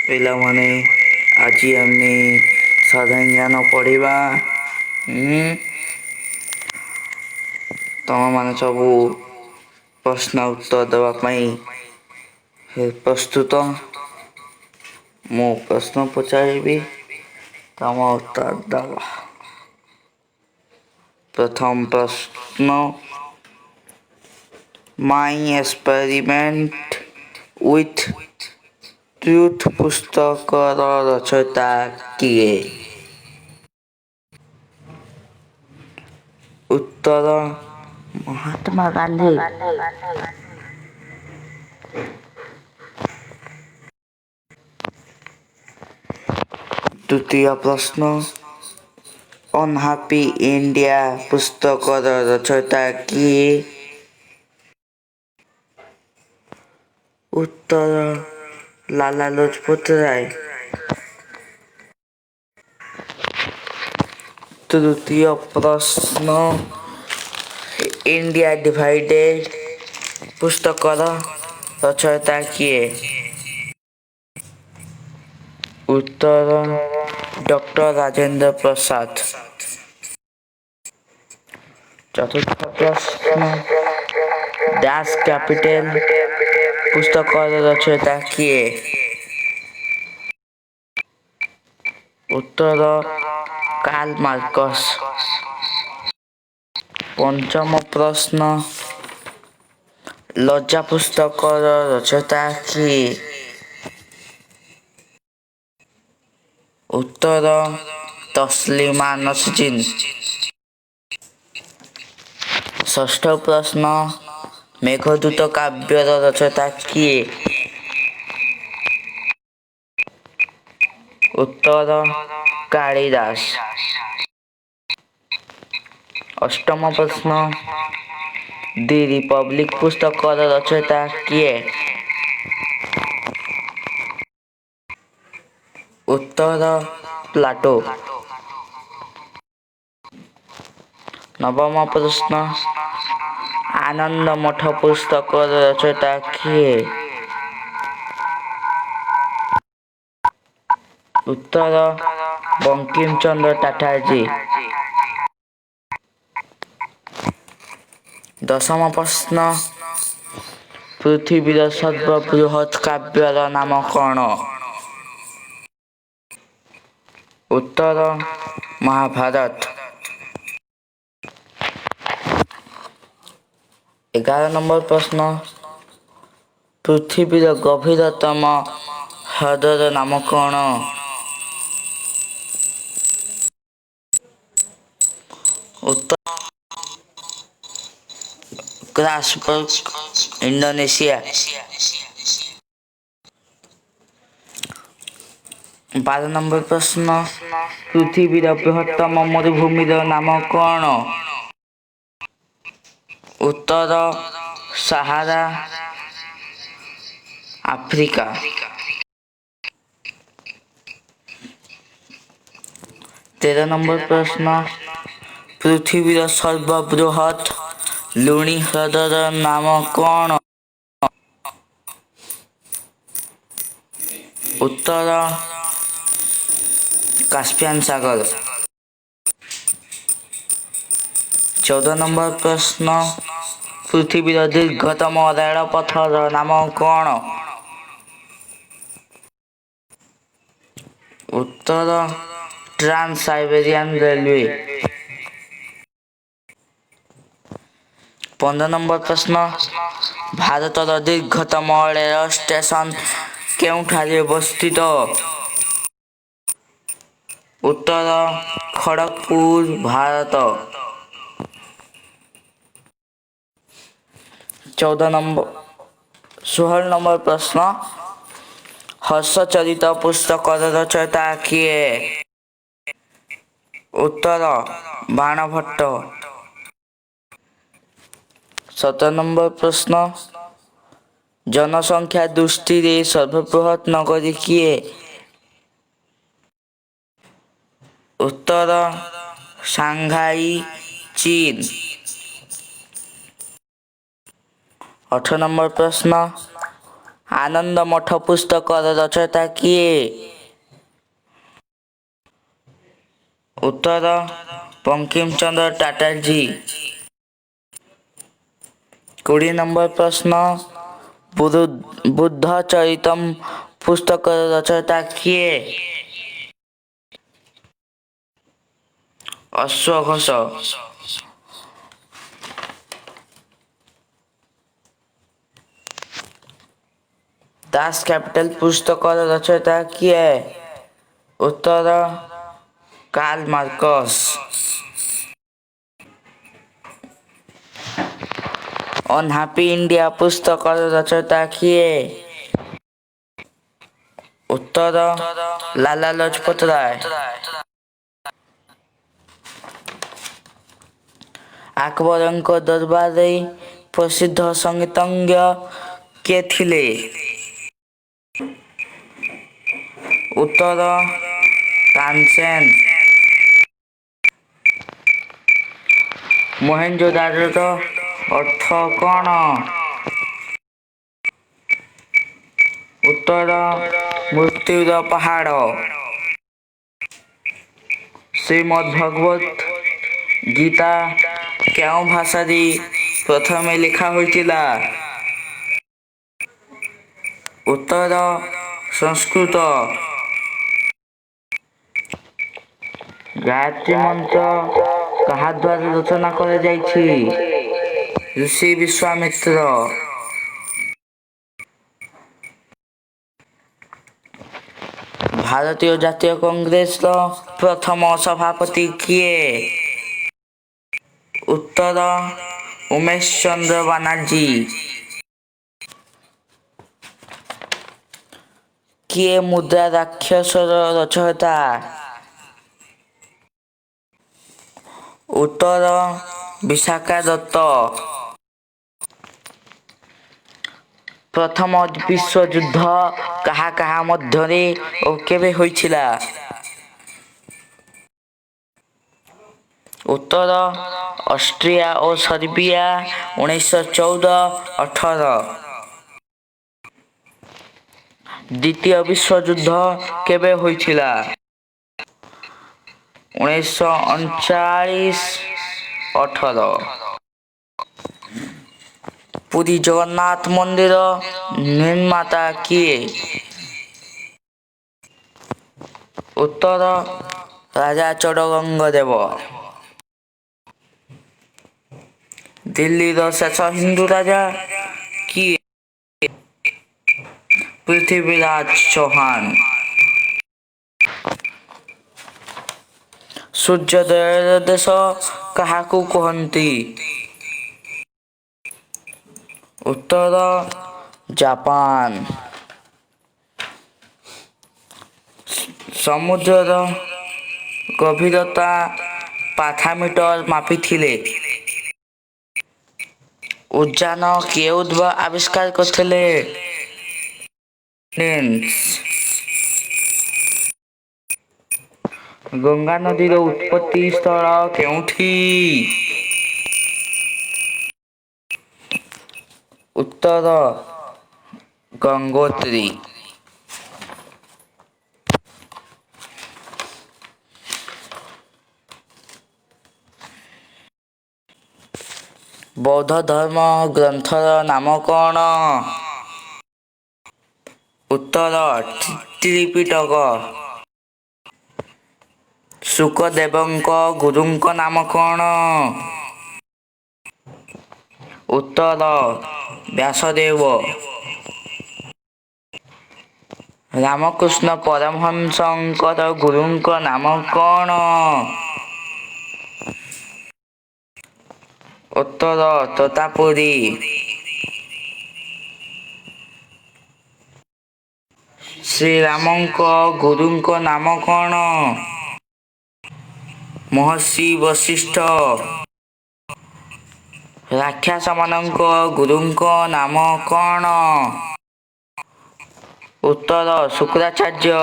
ପିଲାମାନେ ଆଜି ଆମେ ସାଧାରଣ ଜ୍ଞାନ ପଢ଼ିବା। ତମମାନେ ସବୁ ପ୍ରଶ୍ନ ଉତ୍ତର ଦେବା ପାଇଁ ପ୍ରସ୍ତୁତ। ମୁଁ ପ୍ରଶ୍ନ ପଚାରିବି, ତମ ଉତ୍ତର ଦେବ। ପ୍ରଥମ ପ୍ରଶ୍ନ, ମାଇ ଏକ୍ସପେରିମେଣ୍ଟ ୱିଥ୍ ଟ୍ରୁଥ୍ ପୁସ୍ତକର ରଚୟିତା କିଏ? ଉତ୍ତର, ମହାତ୍ମା ଗାନ୍ଧୀ। ଦ୍ୱିତୀୟ ପ୍ରଶ୍ନ, ଅନହ୍ୟାପି ଇଣ୍ଡିଆ ପୁସ୍ତକର ରଚୟିତା କିଏ? ଉତ୍ତର, ଲାଲା ଲଜପତ ରାୟ। ତୃତୀୟ ପ୍ରଶ୍ନ, ଇଣ୍ଡିଆ ଡିଭାଇଡେଡ୍ ପୁସ୍ତକର ରଚୟିତା କିଏ? ଉତ୍ତର, ଡକ୍ଟର ରାଜେନ୍ଦ୍ର ପ୍ରସାଦ। ଚତୁର୍ଥ ପ୍ରଶ୍ନ, ଡ୍ୟାସ୍ କ୍ୟାପିଟାଲ ପୁସ୍ତକର ରଚୟିତା କିଏ? ଉତ୍ତର, କାର୍ଲ ମାର୍କସ। ପଞ୍ଚମ ପ୍ରଶ୍ନ, ଲଜ୍ଜା ପୁସ୍ତକର ରଚୟିତା କିଏ? ଉତ୍ତର, ତସ୍ଲିମା ନସରିନ୍। ଷଷ୍ଠ ପ୍ରଶ୍ନ, ମେଘଦୂତ କାବ୍ୟର ରଚୟିତା କିଏ? ଉତ୍ତର, କାଳିଦାସ। ଅଷ୍ଟମ ପ୍ରଶ୍ନ, ଦି ରିପବ୍ଲିକ୍ ପୁସ୍ତକର ରଚୟିତା କିଏ? ଉତ୍ତର, ପ୍ଲାଟୋ। ନବମ ପ୍ରଶ୍ନ, ଆନନ୍ଦ ମଠ ପୁସ୍ତକର ରଚୟିତା କିଏ? ଉତ୍ତର, ବଙ୍କିମ ଚନ୍ଦ୍ର ଚାଟାର୍ଜୀ। ଦଶମ ପ୍ରଶ୍ନ, ପୃଥିବୀର ସର୍ବବୃହତ୍ କାବ୍ୟର ନାମ କ'ଣ? ଉତ୍ତର, ମହାଭାରତ। 11 নম্বର ପ୍ରଶ୍ନ, ପୃଥିବୀର ଗଭୀରତମ ହ୍ରଦର ନାମ କ'ଣ? ଉତ୍ତର, ଗ୍ରାସବର୍ଗ, ଇଣ୍ଡୋନେସିଆ। 12 নম্বର ପ୍ରଶ୍ନ, ପୃଥିବୀର ବୃହତ୍ତମ ମରୁଭୂମିର ନାମ କ'ଣ? ଉତ୍ତର, ସାହାରା, ଆଫ୍ରିକା। 13 নম্বର ପ୍ରଶ୍ନ, ପୃଥିବୀର ସର୍ବବୃହତ୍ ଲୁଣି ହ୍ରଦର ନାମ କ'ଣ? ଉତ୍ତର, କାସ୍ପିଆନ୍ ସାଗର। 14 নম্বର ପ୍ରଶ୍ନ, ପୃଥିବୀର ଦୀର୍ଘତମ ରେଳପଥର ନାମ କ'ଣ? ଉତ୍ତର, ଟ୍ରାନ୍ସ ସାଇବେରିଆନ୍ ରେଲୱେ। 15 নম্বର ପ୍ରଶ୍ନ, ଭାରତର ଦୀର୍ଘତମ ରେଳ ଷ୍ଟେସନ କେଉଁଠାରେ ଅବସ୍ଥିତ? ଉତ୍ତର, ଖଡ଼ଗପୁର, ଭାରତ। 16 নম্বର ପ୍ରଶ୍ନ, ହର୍ଷଚରିତ ପୁସ୍ତକର ରଚୟିତା କିଏ? ଉତ୍ତର, ବାଣଭଟ୍ଟ। 17 নম্বର ପ୍ରଶ୍ନ, ଜନସଂଖ୍ୟା ଦୃଷ୍ଟିରେ ସର୍ବବୃହତ୍ ନଗରୀ କିଏ? ଉତ୍ତର, ସାଂଘାଇ, ଚୀନ। 18 নম্বର ପ୍ରଶ୍ନ, ଆନନ୍ଦ ମଠ ପୁସ୍ତକର ରଚୟିତା କିଏ? ଉତ୍ତର ବଙ୍କିମଚନ୍ଦ୍ର ଚାଟାର୍ଜୀ। 20 ନମ୍ବର ପ୍ରଶ୍ନ, ବୁଦ୍ଧ ଚରିତମ୍ ପୁସ୍ତକର ରଚୟିତା କିଏ? ଅଶ୍ୱଘୋଷ। ଦାସ କ୍ୟାପିଟାଲ ପୁସ୍ତକର ରଚୟିତା କିଏ? ଉତ୍ତର କାର୍ଲ ମାର୍କସ। ଅନହ୍ୟାପି ଇଣ୍ଡିଆ ପୁସ୍ତକର ରଚୟିତା କିଏ? ଉତ୍ତର ଲାଲା ଲଜପତ ରାୟ। ଆକବରଙ୍କ ଦରବାରରେ ପ୍ରସିଦ୍ଧ ସଙ୍ଗୀତଜ୍ଞ କିଏ ଥିଲେ? ଉତ୍ତର ତାନସେନ। ମହେଞ୍ଜୋଦାରୋର ଅର୍ଥ କ'ଣ? ଉତ୍ତର ମୃତ୍ୟୁର ପାହାଡ଼। ଶ୍ରୀମଦ୍ଭଗବତ ଗୀତା କେଉଁ ଭାଷାରେ ପ୍ରଥମେ ଲେଖା ହୋଇଥିଲା? ଉତ୍ତର ସଂସ୍କୃତ। ଗାୟତ୍ରୀ ମନ୍ତ୍ର କାହା ଦ୍ୱାରା ରଚନା କରାଯାଇଛି? ଋଷି ବିଶ୍ୱାମିତ୍ର। ଭାରତୀୟ ଜାତୀୟ କଂଗ୍ରେସର ପ୍ରଥମ ସଭାପତି କିଏ? ଉତ୍ତର ଉମେଶ ଚନ୍ଦ୍ର ବାନାର୍ଜୀ। କିଏ ମୁଦ୍ରା ରାକ୍ଷସର ରଚୟିତା? ଉତ୍ତର ବିଶାଖା ଦତ୍ତ। ପ୍ରଥମ ବିଶ୍ୱଯୁଦ୍ଧ କାହା କାହା ମଧ୍ୟରେ ଓ କେବେ ହୋଇଥିଲା? ଉତ୍ତର ଅଷ୍ଟ୍ରିଆ ଓ ସର୍ବିଆ 1914-18। ଦ୍ୱିତୀୟ ବିଶ୍ୱଯୁଦ୍ଧ କେବେ ହୋଇଥିଲା? 1939-18। ପୁରୀ ଜଗନ୍ନାଥ ମନ୍ଦିର ନିର୍ମାତା କିଏ? ଉତ୍ତର ରାଜା ଚୋଡ଼ଗଙ୍ଗଦେବ। ଦିଲ୍ଲୀର ଶେଷ ହିନ୍ଦୁ ରାଜା କିଏ? ପୃଥ୍ୱୀରାଜ ଚୌହାନ। ସୂର୍ଯ୍ୟୋଦୟର ଦେଶ କାହାକୁ କୁହନ୍ତି? ଉତ୍ତର ଜାପାନ। ସମୁଦ୍ରର ଗଭୀରତା ପାଥା ମିଟର ମାପିଥିଲେ। ଉଦ୍ଯାନ କିଏ ଆବିଷ୍କାର କରିଥିଲେ? ଗଙ୍ଗା ନଦୀର ଉତ୍ପତ୍ତି ସ୍ଥଳ କେଉଁଠି? ଉତ୍ତର ଗଙ୍ଗୋତ୍ରୀ। ବୌଦ୍ଧ ଧର୍ମ ଗ୍ରନ୍ଥର ନାମ କ'ଣ? ଉତ୍ତର ତ୍ରିପିଟକ। ଶୁକଦେବଙ୍କ ଗୁରୁଙ୍କ ନାମ କ'ଣ? ଉତ୍ତର ବ୍ୟାସଦେବ। ରାମକୃଷ୍ଣ ପରମହଂସଙ୍କର ଗୁରୁଙ୍କ ନାମ କ'ଣ? ଉତ୍ତର ତୋତାପୁରୀ। ଶ୍ରୀରାମଙ୍କ ଗୁରୁଙ୍କ ନାମ କ'ଣ? ମହର୍ଷି ବଶିଷ୍ଠ। ରାକ୍ଷସମାନଙ୍କ ଗୁରୁଙ୍କ ନାମ କ'ଣ? ଉତ୍ତର ଶୁକ୍ରାଚାର୍ଯ୍ୟ।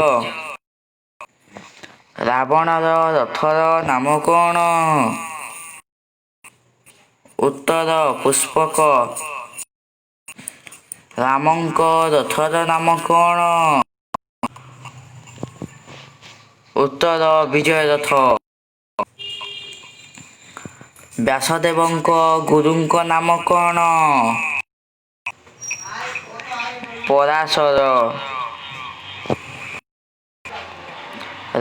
ରାବଣର ରଥର ନାମ କ'ଣ? ଉତ୍ତର ପୁଷ୍ପକ। ରାମଙ୍କ ରଥର ନାମ କଣ? ଉତ୍ତର ବିଜୟ ରଥ। ବ୍ୟାସଦେବଙ୍କ ଗୁରୁଙ୍କ ନାମ କଣ? ପରାଶର।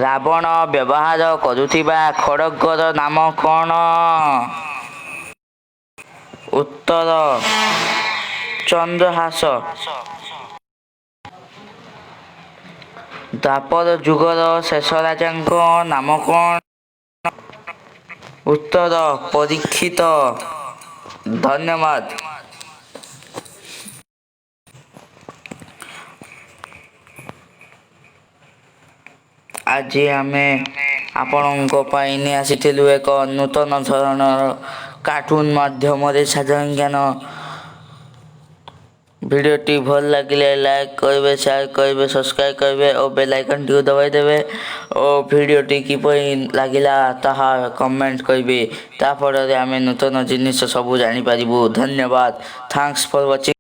ରାବଣ ବ୍ୟବହାର କରୁଥିବା ଖଡ଼ଗର ନାମ କଣ? ଉତ୍ତର ଚନ୍ଦ୍ରହାସ। ଦ୍ୱାପର ଯୁଗର ଶେଷ ରାଜାଙ୍କ ନାମ କଣ? ଉତ୍ତର ପରୀକ୍ଷିତ। ଧନ୍ୟବାଦ। ଆଜି ଆମେ ଆପଣଙ୍କ ପାଇଁ ନେଇ ଆସିଥିଲୁ ଏକ ନୂତନ ଧରଣର କାର୍ଟୁନ ମାଧ୍ୟମରେ ସାଧାରଣ ଜ୍ଞାନ। ଭିଡ଼ିଓଟି ଭଲ ଲାଗିଲେ ଲାଇକ୍ କରିବେ, ସେୟାର କରିବେ, ସବସ୍କ୍ରାଇବ୍ କରିବେ ଓ ବେଲ୍ ଆଇକନ୍ଟିକୁ ଦବାଇ ଦେବେ ଓ ଭିଡ଼ିଓଟି କିପରି ଲାଗିଲା ତାହା କମେଣ୍ଟ କରିବେ। ତା ଫଳରେ ଆମେ ନୂତନ ଜିନିଷ ସବୁ ଜାଣିପାରିବୁ। ଧନ୍ୟବାଦ। Thanks for watching.